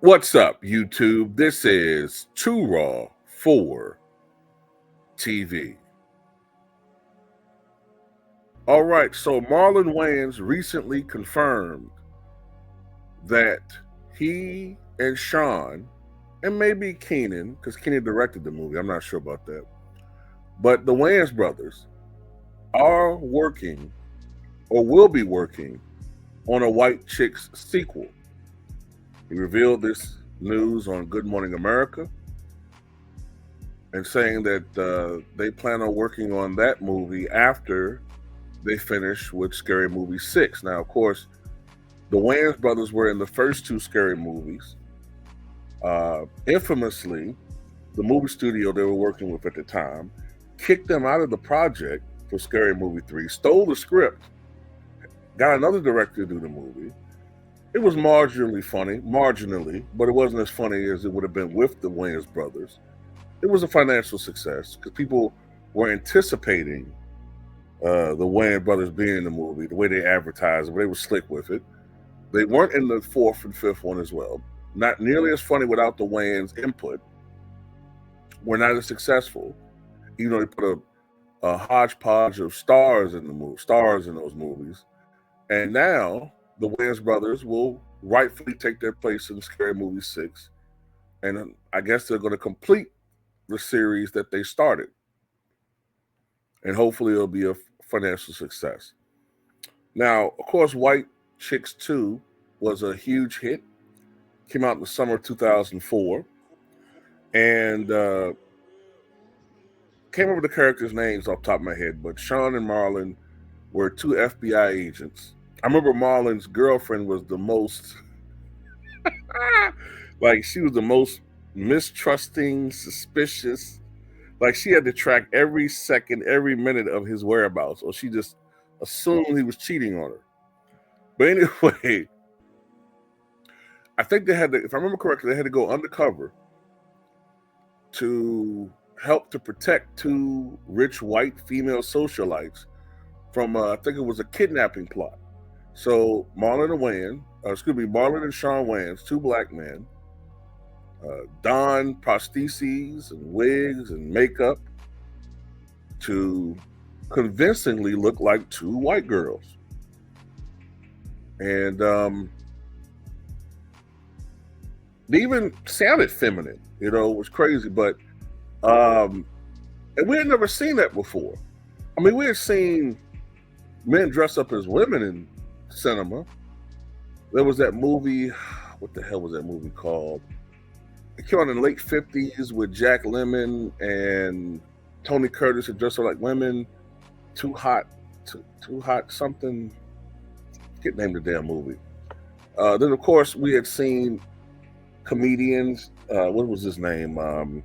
What's up, YouTube? This is Too Raw for TV. All right, so Marlon Wayans recently confirmed that he and Sean, and maybe Keenan, because Keenan directed the movie, I'm not sure about that, but the Wayans brothers are working or will be working on a White Chicks sequel. He revealed this news on Good Morning America and saying that they plan on working on that movie after they finish with Scary Movie 6. Now, of course, the Wayans brothers were in the first two Scary movies. Infamously, the movie studio they were working with at the time kicked them out of the project for Scary Movie 3, stole the script, got another director to do the movie. It was marginally funny, but it wasn't as funny as it would have been with the Wayans brothers. It was a financial success because people were anticipating the Wayans brothers being in the movie, the way they advertised it, they were slick with it. They weren't in the fourth and fifth one as well. Not nearly as funny without the Wayans input. Were not as successful, even though they put a hodgepodge of stars in those movies. And now the Wayans brothers will rightfully take their place in Scary Movie 6. And I guess they're going to complete the series that they started. And hopefully it'll be a financial success. Now, of course, White Chicks 2 was a huge hit. Came out in the summer of 2004. And can't remember the characters' names off the top of my head, but Sean and Marlon were two FBI agents. I remember Marlon's girlfriend was the most, like she was the most mistrusting, suspicious. Like she had to track every second, every minute of his whereabouts, or she just assumed he was cheating on her. But anyway, I think they had to, if I remember correctly, they had to go undercover to help to protect two rich white female socialites from, I think it was a kidnapping plot. So Marlon and Sean Wayans, two black men, don prostheses and wigs and makeup to convincingly look like two white girls. And they even sounded feminine, it was crazy. But and we had never seen that before. I mean, we had seen men dress up as women in cinema. There was that movie, what the hell was that movie called? It came out in the late 50s with Jack Lemmon and Tony Curtis had dressed up like women. Too hot something. I can't name the damn movie. Then of course we had seen comedians. What was his name? I'm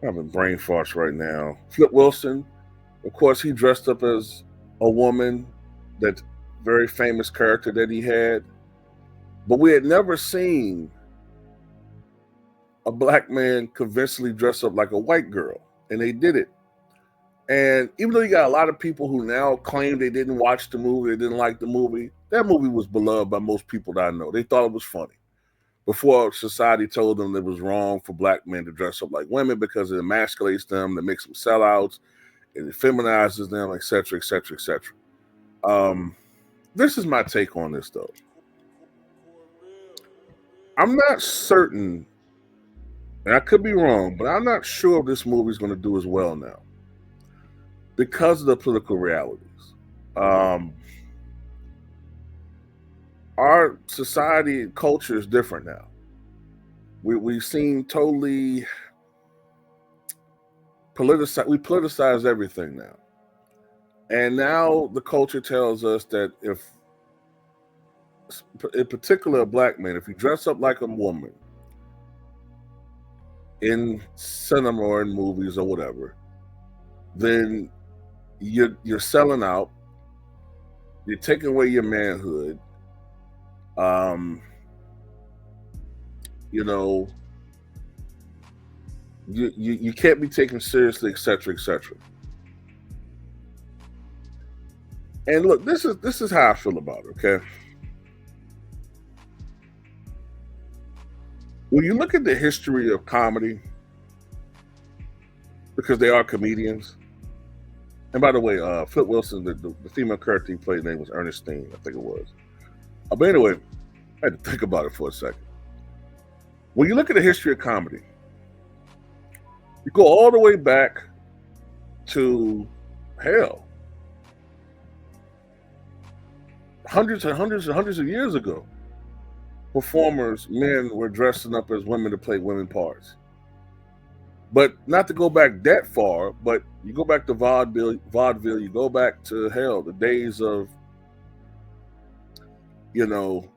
having brain farts right now. Flip Wilson. Of course, he dressed up as a woman, that very famous character that he had. But we had never seen a black man convincingly dress up like a white girl. And they did it. And even though you got a lot of people who now claim they didn't watch the movie, they didn't like the movie, that movie was beloved by most people that I know. They thought it was funny. Before society told them it was wrong for black men to dress up like women because it emasculates them, it makes them sellouts, it feminizes them, etc., etc., etc. This is my take on this, though. I'm not certain, and I could be wrong, but I'm not sure if this movie is going to do as well now because of the political realities. Our society and culture is different now. We've seen totally politicize. We politicize everything now. And now the culture tells us that if, in particular, a black man, if you dress up like a woman in cinema or in movies or whatever, then you're selling out. You're taking away your manhood. You know, you can't be taken seriously, etc., etc. And look, this is how I feel about it. Okay, when you look at the history of comedy, because they are comedians. And by the way, Flip Wilson, the female character he played, name was Ernestine, I think it was. But anyway, I had to think about it for a second. When you look at the history of comedy, you go all the way back to hell, hundreds and hundreds and hundreds of years ago. Performers, men were dressing up as women to play women parts. But not to go back that far, but you go back to vaudeville, you go back to hell, the days of, Milton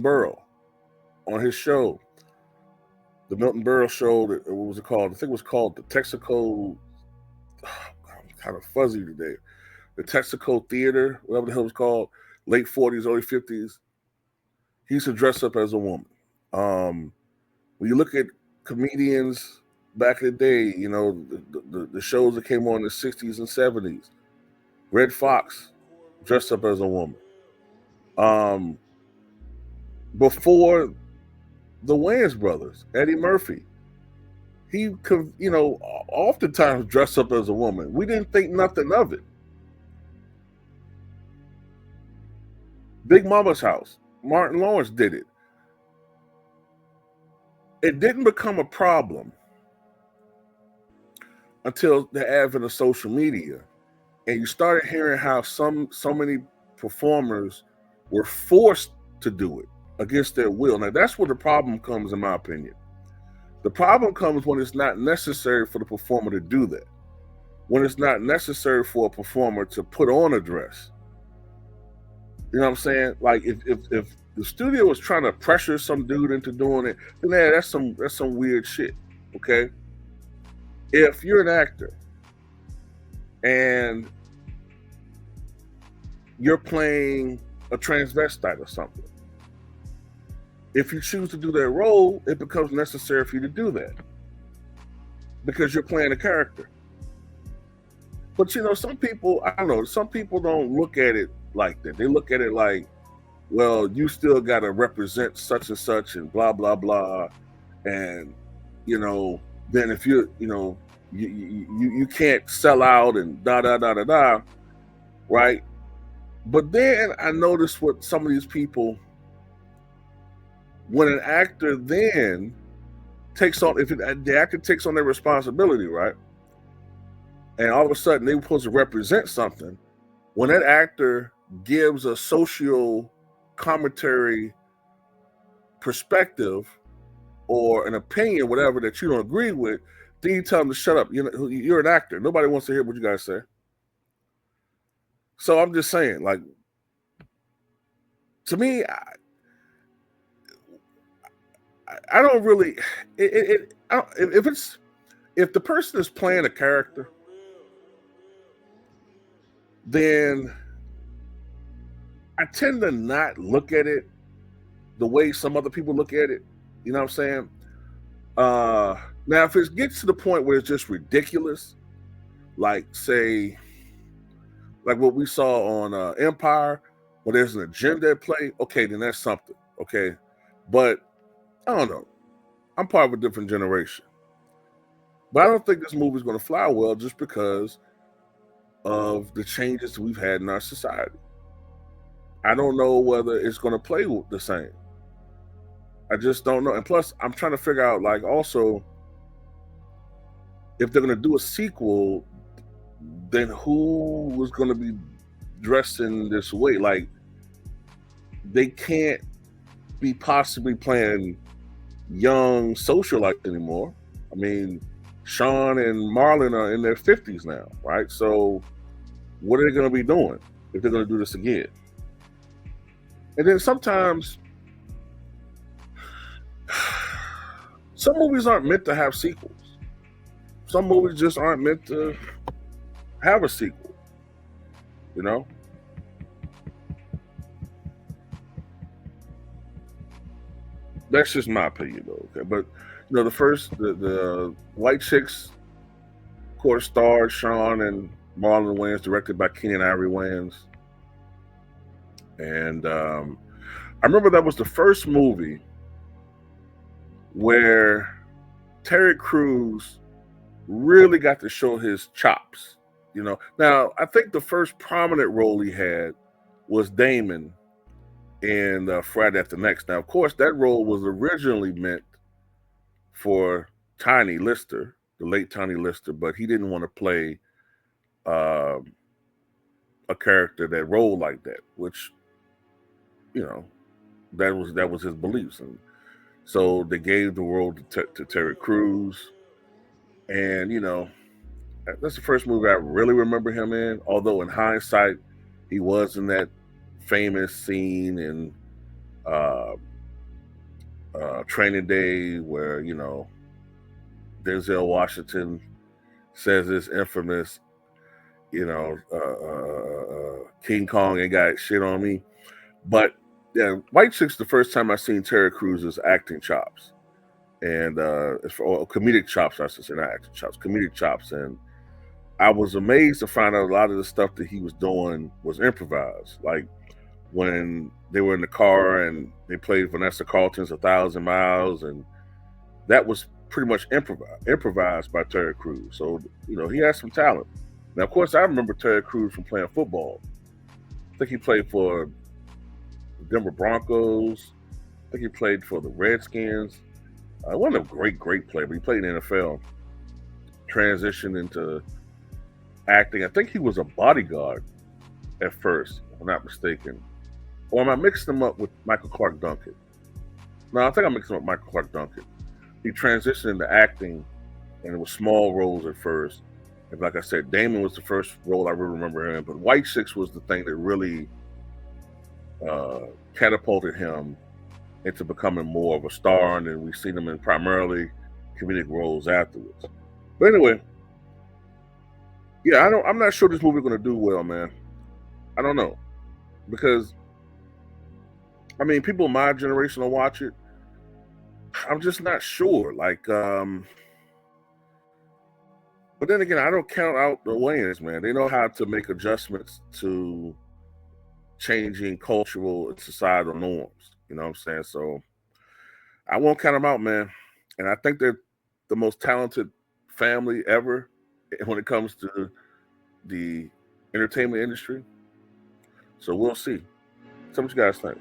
Berle on his show. The Milton Berle show, what was it called? I think it was called the Texaco, I'm kind of fuzzy today. The Texaco Theater, whatever the hell it was called, late 40s, early 50s. He used to dress up as a woman. When you look at comedians back in the day, the shows that came on in the 60s and 70s, Red Fox dressed up as a woman. Before the Wayans brothers, Eddie Murphy, he oftentimes dressed up as a woman. We didn't think nothing of it. Big Mama's House, Martin Lawrence did it. It didn't become a problem until the advent of social media, and you started hearing how so many performers were forced to do it against their will. Now that's where the problem comes, in my opinion. The problem comes when it's not necessary for the performer to do that. When it's not necessary for a performer to put on a dress. You know what I'm saying? Like if the studio was trying to pressure some dude into doing it, then that's some weird shit. Okay. If you're an actor and you're playing a transvestite or something, if you choose to do that role, it becomes necessary for you to do that because you're playing a character. But some people, I don't know, some people don't look at it like that. They look at it like, well, you still got to represent such and such and blah, blah, blah. And, then if you can't sell out and da, da, da, da, da, right? But then I noticed what some of these people, when an actor then takes on, the actor takes on their responsibility, right? And all of a sudden they were supposed to represent something. When that actor gives a social commentary perspective or an opinion, whatever, that you don't agree with, then you tell them to shut up. You're an actor. Nobody wants to hear what you guys say. So I'm just saying, like, to me, I don't really. If the person is playing a character, then I tend to not look at it the way some other people look at it. You know what I'm saying? Now, if it gets to the point where it's just ridiculous, like what we saw on Empire, where there's an agenda at play, okay, then that's something. Okay, but I don't know. I'm part of a different generation. But I don't think this movie is going to fly well just because of the changes we've had in our society. I don't know whether it's going to play the same. I just don't know. And plus, I'm trying to figure out, like, also, if they're going to do a sequel, then who was going to be dressed in this way? Like, they can't be possibly playing young socialites anymore. I mean, Sean and Marlon are in their 50s now, right? So what are they going to be doing if they're going to do this again? And then sometimes some movies aren't meant to have sequels. Some movies just aren't meant to have a sequel. You know, that's just my opinion, though. Okay, but the White Chicks, of course, starred Sean and Marlon Wayans, directed by Keenan Ivory Wayans, and I remember that was the first movie where Terry Crews really got to show his chops. Now I think the first prominent role he had was Damon in Friday After Next. Now, of course, that role was originally meant for Tiny Lister, the late Tiny Lister, but he didn't want to play a character that rolled like that, which that was his beliefs, and so they gave the role to Terry Crews, and that's the first movie I really remember him in. Although in hindsight, he was in that famous scene in Training Day where Denzel Washington says this infamous, King Kong ain't got shit on me. But yeah, White Chicks the first time I seen Terry Crews' acting chops, and or comedic chops, I should say, not acting chops, comedic chops, and I was amazed to find out a lot of the stuff that he was doing was improvised. Like when they were in the car and they played Vanessa Carlton's "1,000 Miles," and that was pretty much improvised by Terry Crews. So he has some talent. Now, of course, I remember Terry Crews from playing football. I think he played for the Denver Broncos. I think he played for the Redskins. He wasn't a great player, but he played in the NFL. Transitioned into acting. I think he was a bodyguard at first, if I'm not mistaken. Or am I mixing him up with Michael Clark Duncan? No, I think I'm mixing him up with Michael Clark Duncan. He transitioned into acting, and it was small roles at first. And like I said, Damon was the first role I really remember him in, but White Chicks was the thing that really catapulted him into becoming more of a star, and then we've seen him in primarily comedic roles afterwards. But anyway, yeah, I'm not sure this movie's going to do well, man. I don't know, because I mean, people my generation will watch it. I'm just not sure. Like, but then again, I don't count out the Wayans, man. They know how to make adjustments to changing cultural and societal norms. You know what I'm saying? So I won't count them out, man. And I think they're the most talented family ever when it comes to the entertainment industry. So we'll see. So what you guys think?